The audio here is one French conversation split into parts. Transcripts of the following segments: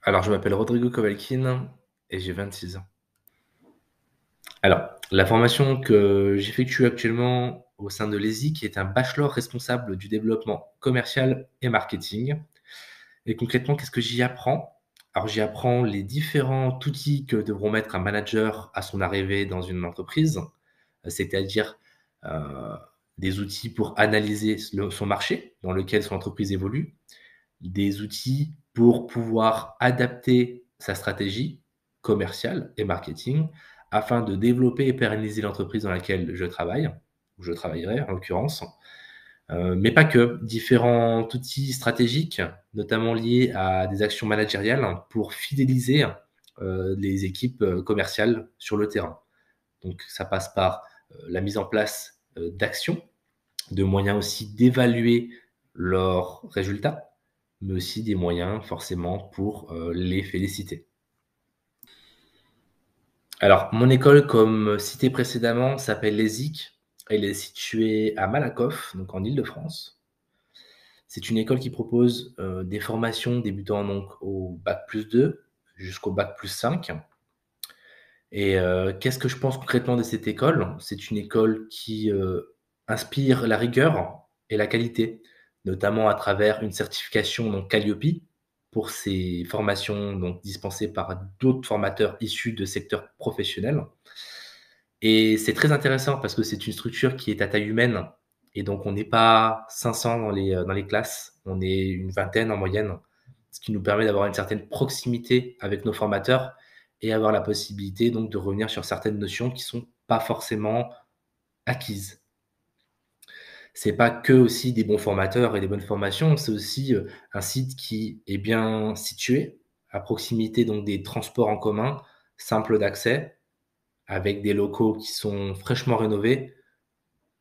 Alors, je m'appelle Rodrigo Kovalkin et j'ai 26 ans. Alors, la formation que j'effectue actuellement au sein de l'ESIC est un bachelor responsable du développement commercial et marketing. Et concrètement, qu'est-ce que j'y apprends? Alors, j'y apprends les différents outils que devront mettre un manager à son arrivée dans une entreprise, c'est-à-dire euh, des outils pour analyser son marché dans lequel son entreprise évolue, des outils pour pouvoir adapter sa stratégie commerciale et marketing afin de développer et pérenniser l'entreprise dans laquelle je travaille, ou je travaillerai en l'occurrence, mais pas que, différents outils stratégiques, notamment liés à des actions managériales pour fidéliser les équipes commerciales sur le terrain. Donc ça passe par la mise en place d'actions, de moyens aussi d'évaluer leurs résultats, mais aussi des moyens forcément pour les féliciter. Alors, mon école, comme cité précédemment, s'appelle l'ESIC. Elle est située à Malakoff, donc en Île-de-France. C'est une école qui propose des formations débutant donc au bac+2 jusqu'au bac+5. Et qu'est-ce que je pense concrètement de cette école? C'est une école qui inspire la rigueur et la qualité, notamment à travers une certification donc Calliope pour ses formations donc dispensées par d'autres formateurs issus de secteurs professionnels. Et c'est très intéressant parce que c'est une structure qui est à taille humaine et donc on n'est pas 500 dans les classes, on est une vingtaine en moyenne, ce qui nous permet d'avoir une certaine proximité avec nos formateurs et avoir la possibilité donc de revenir sur certaines notions qui sont pas forcément acquises. C'est pas que aussi des bons formateurs et des bonnes formations, c'est aussi un site qui est bien situé à proximité donc des transports en commun, simple d'accès, avec des locaux qui sont fraîchement rénovés.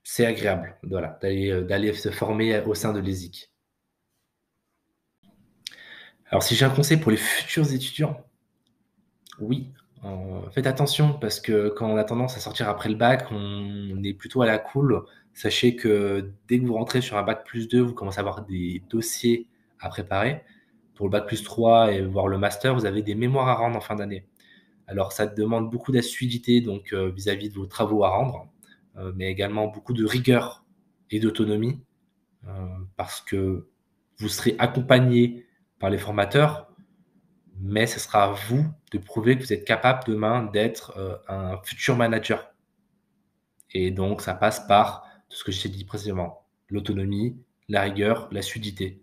C'est agréable, voilà, d'aller se former au sein de l'ESIC. Alors, si j'ai un conseil pour les futurs étudiants, oui, faites attention parce que quand on a tendance à sortir après le bac, on est plutôt à la cool. Sachez que dès que vous rentrez sur un bac+2, vous commencez à avoir des dossiers à préparer. Pour le bac+3 et voire le master, vous avez des mémoires à rendre en fin d'année. Alors, ça demande beaucoup d'assiduité donc vis-à-vis de vos travaux à rendre, mais également beaucoup de rigueur et d'autonomie euh, parce que vous serez accompagné par les formateurs, mais ce sera à vous de prouver que vous êtes capable demain d'être un futur manager. Et donc, ça passe par tout ce que je t'ai dit précédemment, l'autonomie, la rigueur, la sudité.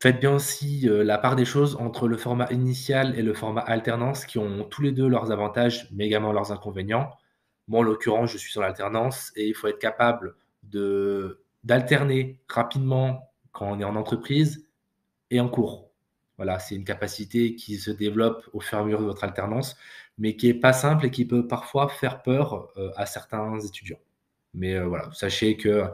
Faites bien aussi la part des choses entre le format initial et le format alternance qui ont tous les deux leurs avantages, mais également leurs inconvénients. Moi, en l'occurrence, je suis sur l'alternance et il faut être capable d'alterner rapidement quand on est en entreprise et en cours. Voilà, c'est une capacité qui se développe au fur et à mesure de votre alternance, mais qui est pas simple et qui peut parfois faire peur à certains étudiants. Mais voilà, sachez que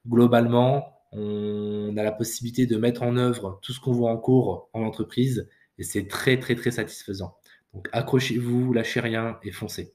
globalement, on a la possibilité de mettre en œuvre tout ce qu'on voit en cours en entreprise et c'est très, très, très satisfaisant. Donc accrochez-vous, lâchez rien et foncez.